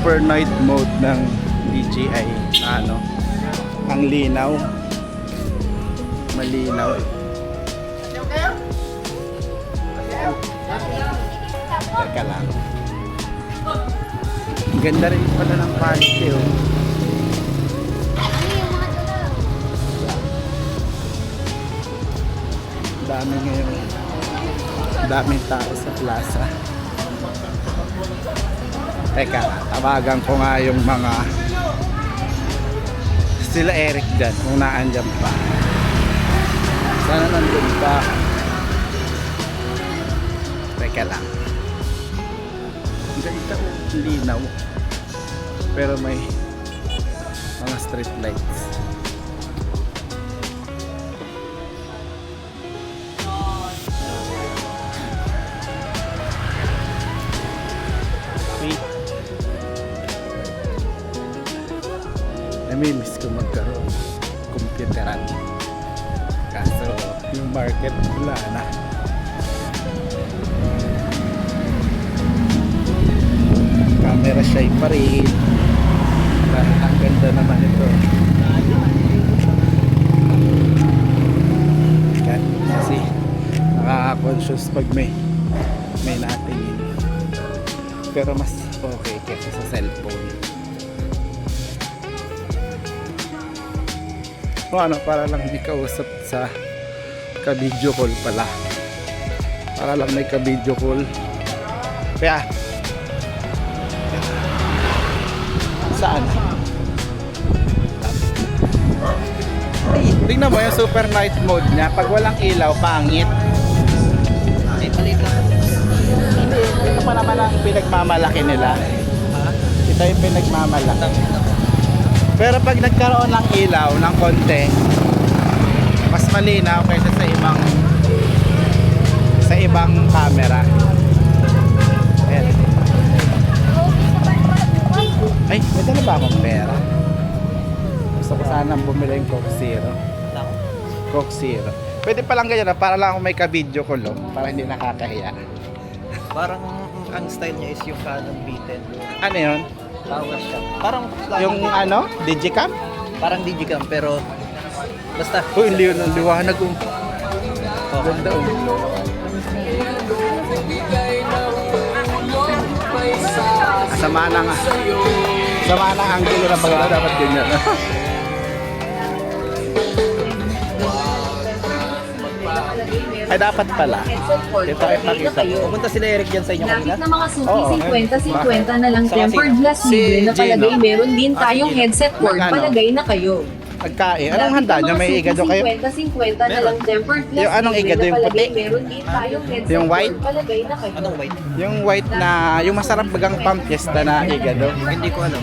super night mode ng DJI na ano, ang linaw, malinaw eh. Teka lang, ang ganda rin pala ng quality oh. Dami ngayon, daming tao sa plaza. Teka, tawagan ko nga yung mga sila Eric dyan, kung naandyan pa. Sana nandun pa. Teka lang. Ganito, linaw. Pero may mga street lights. Namimiss ko magkaroon computeran, kaso yung market wala na. Camera shy pa rin, ang ganda naman ito kasi nakaka-conscious pag may natingin, pero mas okay kaysa sa cellphone. O ano, para lang di kausap sa ka-video call pala. Para lang may ka-video call. Kaya saan? Ay, tingnan mo yung super night mode niya. Pag walang ilaw, pangit. Ay, palit lang. Hindi, ito pa naman ang pinagmamalaki nila. Ito yung pinagmamalaki. Pero pag nagkaroon ng ilaw ng konti, mas malinaw kaysa sa ibang camera. Ayan. Ay, may dala ba akong pera? Gusto ko sanang bumili yung Coke Zero. Coke Zero. Pwede palang ganyan na, para lang ako may ka-video ko lo, para hindi nakakahiya. Parang ang style niya is yung Canon B10. Ano yun? Tawas siya. Parang Yung ano? Digicam? parang Digicam pero basta. Uy, yun ang liwanag oh. Oh, Ganda oh. Sama na nga. Sama na ang angulo ng pagkala, dapat ganyan. Ay, dapat pala. Ito ay pakita ko. Pupunta sila Eric dyan sa inyo kanina. Lapit na mga suki, Oo, 50-50 na lang Saka tempered si- glass si libre na palagay. Gino. Meron din tayong Gino. headset cord, Magkano? palagay na kayo. Pagkain. Anong handa nyo? May igado kayo? 50-50 na lang tempered glass Yung anong libre igado, na yung palagay. puti? Meron din tayong headset Yung white? cord, palagay na kayo. Anong white? Yung white na, yung masarap bagang pampiesta na igado. Hindi ko alam.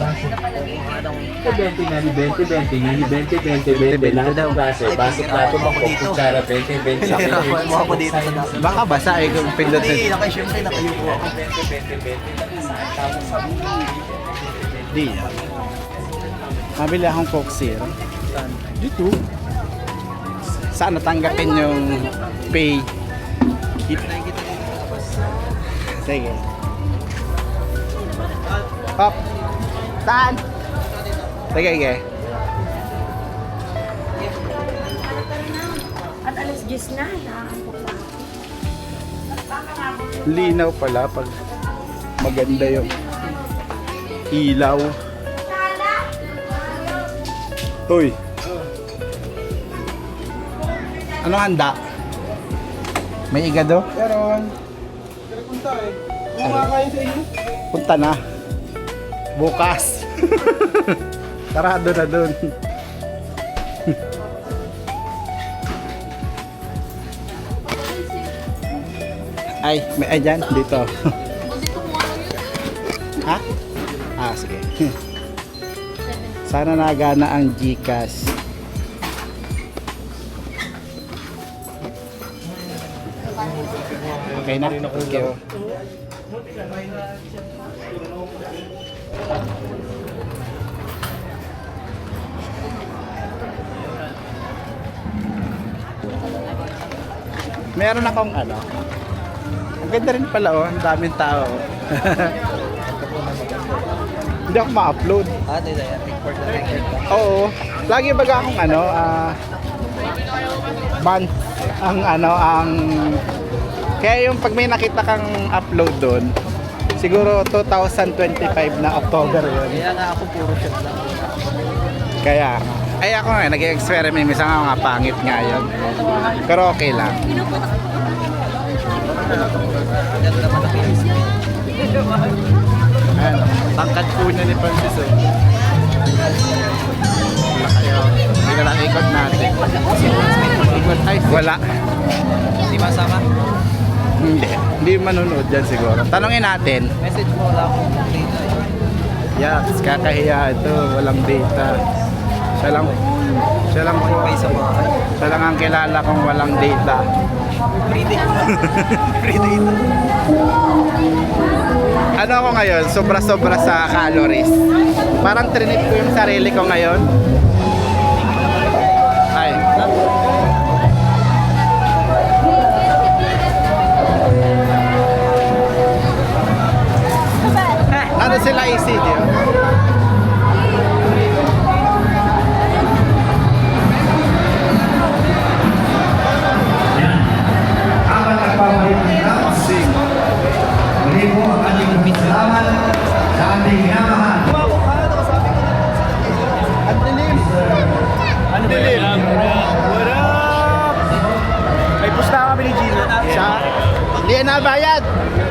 Anong 20 nga ni 20, 20 nga ni 20, 20, 20, lahat ng base. Base plato mo po, kutsara 20, 20, sa Hirapan mo ako dito sa dasa. Baka basa eh kung Hindi, pindutin. syempre nakayupo ako. 20, 20, 20. Di. Mabili akong Coke Zero. Saan? Dito. Saan natanggapin yung pay? Sige. Up. Saan? Sige, sige. At alas 10 na, nakakampok pa. Linaw pala pag maganda yung ilaw. Hoy. Ano handa? May igado? Meron. Punta eh. Kung makakain sa inyo. Punta na. Bukas. Sarado na dun. Ay, may dyan, dito. Ha? Ah, sige. Sana nagana ang GCash. Okay na? Thank you. Meron akong ano. Ang ganda rin pala oh, ang daming tao. Hindi ako ma-upload. Ano na yan? Record na record ka. Oo. Lagi baga akong ban ang kaya yung pag may nakita kang upload doon, siguro 2025 na October yun. Kaya nga ako puro shot lang. Kaya ako nga nag-experiment, minsan nga pangit nga yun. Pero okay lang. Ganda man ang pinis. Ayan, tangkad po niya ni Francis. Wala kayo. Hindi na lang ikot natin. Ikot, ay, wala. Hindi masama. Hindi manonood dyan siguro. Tanungin natin. Message mo wala akong data. Yes, kakahiya ito. Walang data. Siya lang po. May sa bahay. Siya lang ang kilala kong walang data. Free data. Free data. Ano ako ngayon? Sobra-sobra sa calories. Parang trinip ko yung sarili ko ngayon. Ay. Ano sila ECD? Apat na pamahilang sing. Muli po ang ating salamat sa ating minamahal. Ang dilim. Ang dilim. What up? May pusta kami ni Gino. Siya? Hindi na bayad.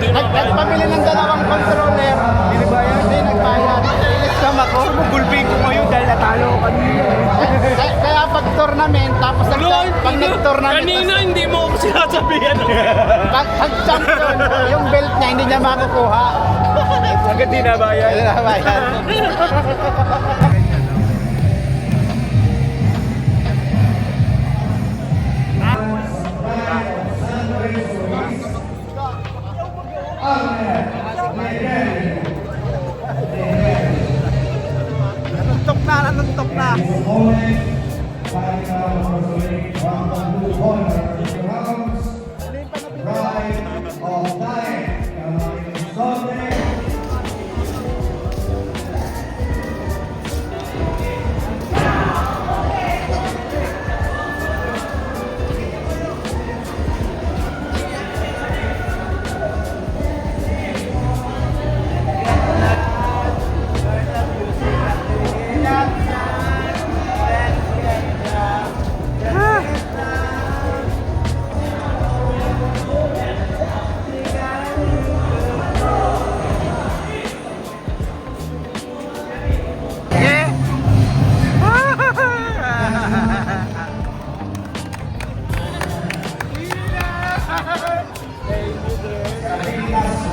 Nagpamili ng dalawang controller. Hindi bayad? Hindi nagbayad. Ilisam ako. Gulping ko ngayon dahil natalo ko kanina. Kaya pag tournament, tapos pag nag-tournament. Kanina hindi mo ako sinasabihan. Pag champion, yung belt niya hindi niya makukuha. Agad di na bayad. Hindi na bayad. Nanuntok na.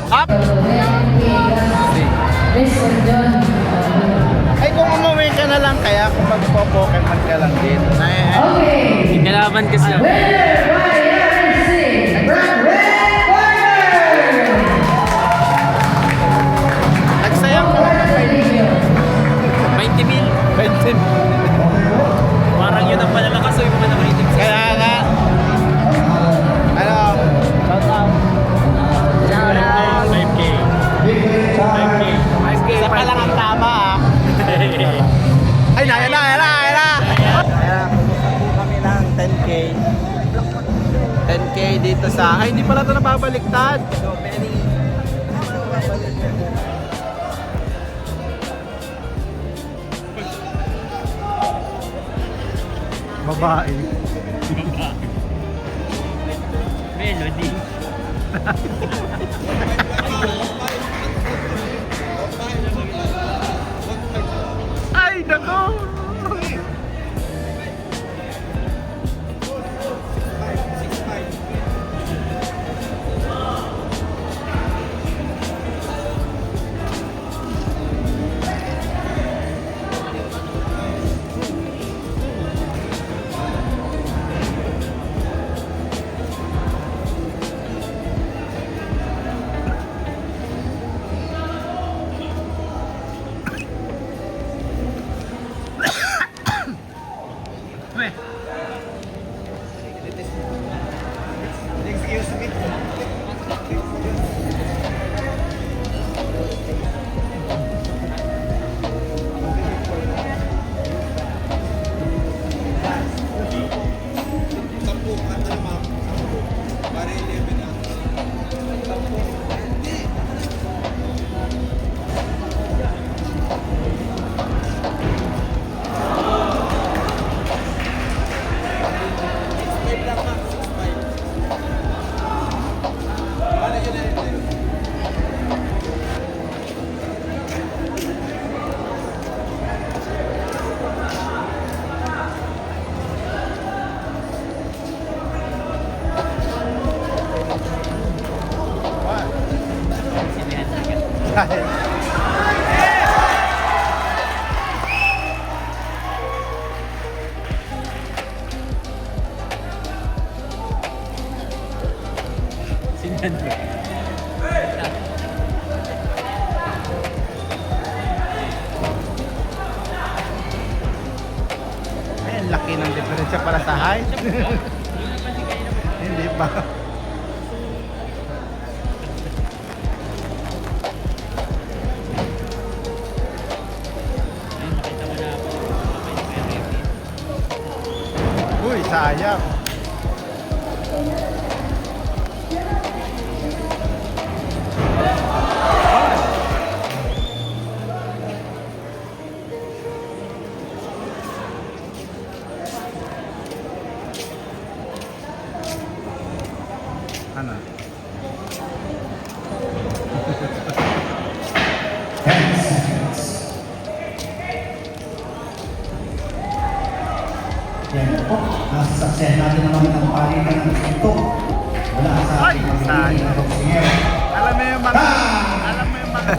Up! Ay kung umuwi ka na lang kaya kung magpo-Pokemon ka lang din. Kalaban kasi ako. Nagsayang ko lang ng 20 mil. 20. Parang yun ang palalakasoy mo na nakaitim sa Kaya nga. Ano? Shout out. Shout out. 5K. 5K. 5K. Isa pa lang ang tama ah. Ay, naya na. Kaya pumunta po kami ng 10K. 10K dito sa... Ay, hindi pala ito nababaliktad. So many. Babae. Melody. Ay, nako! Excuse me. Yan. Ay, ang laki ng diferensya para sa height. Hindi pa. Uy, sayang. Ano? Yan po, nasasaksihan natin naman ang palitan ng ito. Wala sa Ay, ating mga sayang. boksinger. Alam mo yung mga... Alam mo yung mga...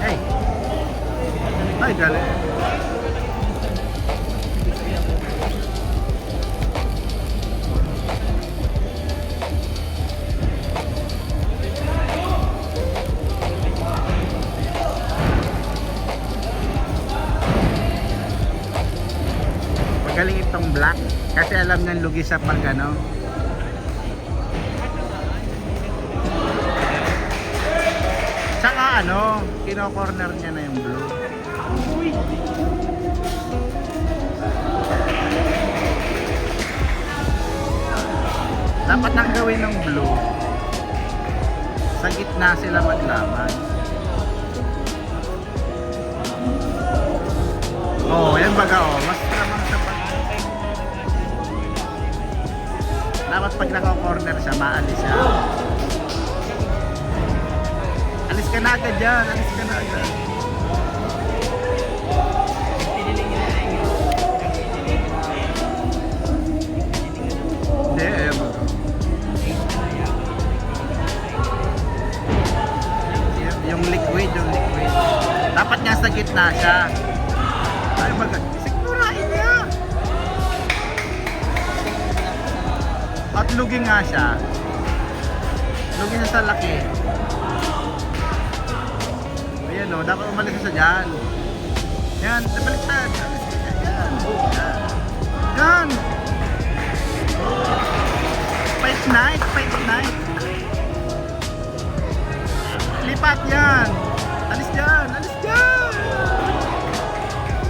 Hey! Ay, galing. Magaling itong black kasi alam niyang lugi sa pag ano. Tsaka ano, kino-corner niya na yung blue. Dapat nang gawin ng blue, sa gitna sila maglaban. Oh, yan baga oh, mas lamang sa pag... Dapat pag naka-corner siya, maalis siya. Alis ka na agad dyan, alis ka na agad. Hindi, eh, baga. Yung liquid. Dapat nga sa gitna siya. Ay, sigurain niya. At lugi nga siya. Lugi na sa laki. Ayan o, dapat umalis siya dyan. Yan, baliktad. Yan. Yan. Fight night. Lipat yan. Alis dyan.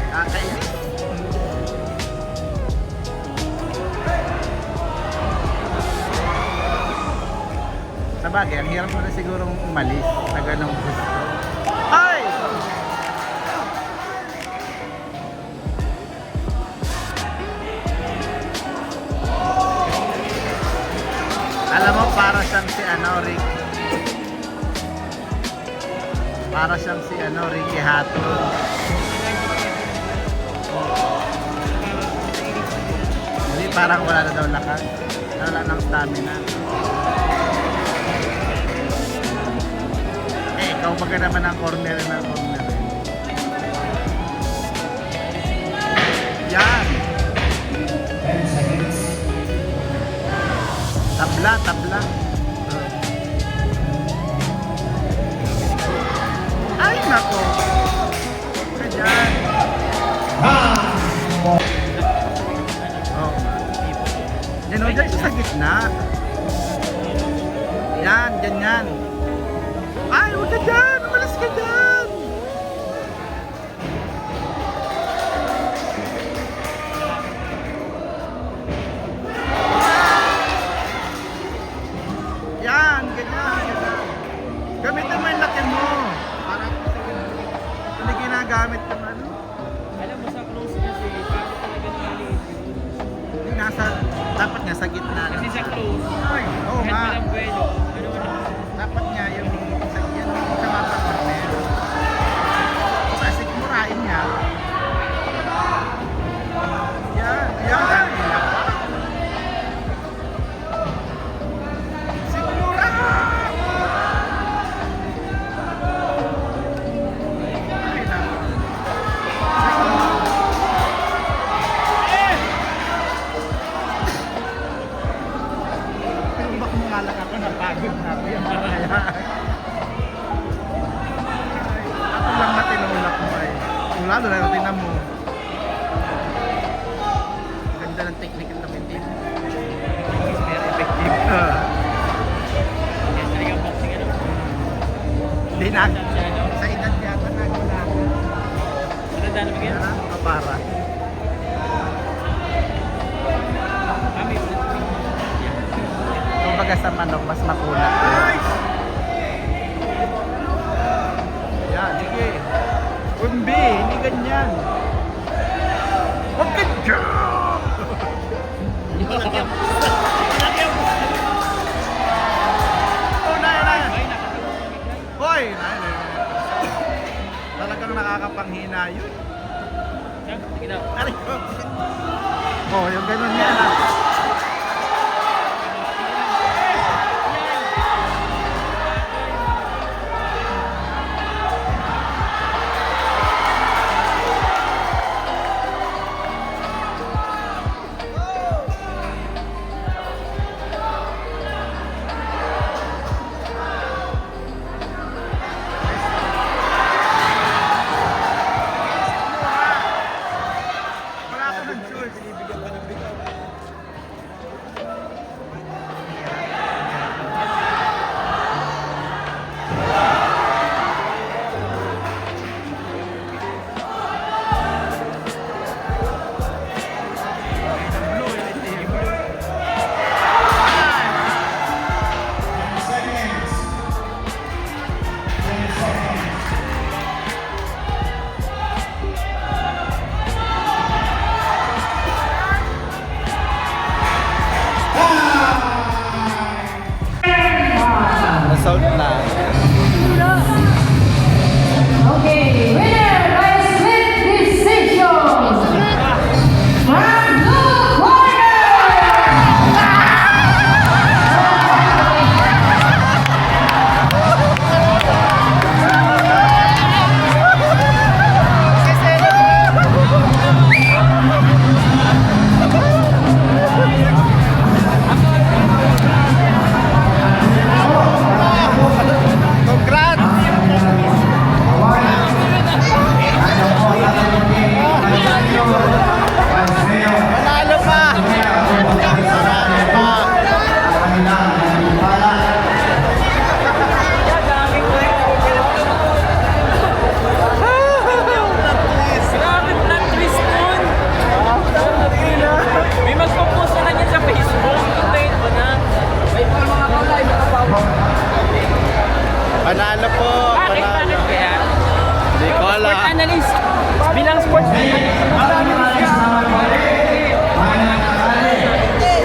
Kakainis. Sabagay, ang hirap mo na sigurong umalis sa ganong gusto. Ay! Alam mo, para siyang si Rick. Para siyang si Ricky Hatton. Hindi, parang wala na daw lakas. Wala ng stamina. Eh, ikaw baga naman ang corner. Yan. 10 seconds. Tabla. Ay, nako. Ganyan. Oh. Yan o, dyan siya sa gitna. Yan, ganyan. Ay, huwag ka dyan. Umalis ka dyan. Yan, ganyan. Gamitin mo yung laki mo. Para hindi ginagamit ng ano. Alam mo sa close kasi, parang talaga nakaliit yun. Dapat nga sa gitna. Kasi sa close, Ay, oo kahit nga. walang buwelo, ano man ang Dapat nga yung sa mapa corner. Kasi kumurain niya. Yan. Sigura! Pagod na ako yan. Kaya... Ako lang matinulak mo ay. Kung lalo na tinan mo. Ganda ng technique ng kapitid. It's very effective. Yes, talaga boxing ano. Hindi na. Si ano? Sa edad yata na ako na. Matanda na ba kayo? Kapara. Kami. Kumbaga sa manok, mas makunat. Yan, sige. Kumbi, hindi ganyan. Huwag ka dyan! Oh, na. Hoy! Talagang nakakapanghina yun. Sige na. Aray ko. Oh, yung ganun yan ah. Wala ka ng choice. Binibigyan ka ng bigyan. Nasalt na. Okay, winner by split decision. From blue corner. Congrats! Panalo pa! Grabe plot twist nun. May magpo-post na niya sa Facebook. Hintayin mo na. Panalo po! Bakit? Bakit kaya? Hindi ko Sport alam. analyst. Bilang sports analyst.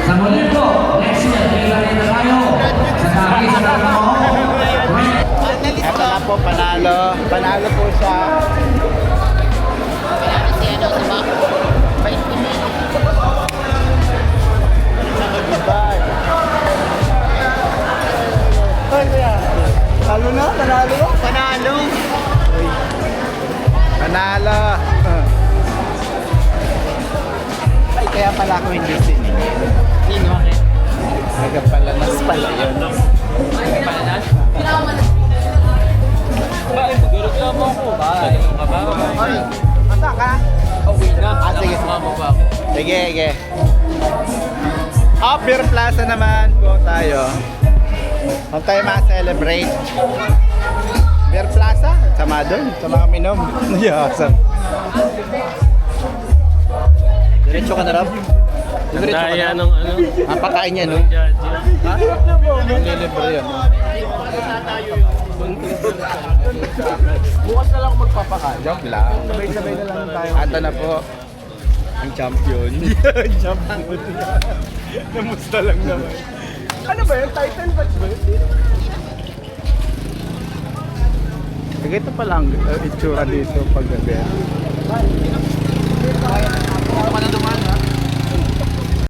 Sa muli po, next year, kailangan na tayo sa dami sa trabaho. Ito na po, panalo. Panalo po siya. Bye. Ay, kuya. Talo na? Panalo? Panalo. Panalo. Ay, kaya pala ako hindi siningin. Sino? Okay. Nagapalanas pala yun. Palanas? Bakit? Magreklamo ako. Bakit? Ka ba? Ay, masa ka? Uwi na. Sige. Nakasama mo ba ako? Sige, sige. Beer Plaza naman po tayo. Huwag tayo ma-celebrate. Beer Plaza? Sama doon. Sa mga minom. Yasap. Diretso ka na, Rob? Diretso ka Daya na. ng ano? Napakain niya, no? Ha? Nililibre yun. Bukas na lang ako magpapakain. Joke lang. Sabay-sabay na lang tayo. Ata na po. Ang champion. Champion. Namusta lang naman. Ano ba yun? Titan batch ba yun? Ito pala ang itsura dito pag gabi. Ano ka na dumaan?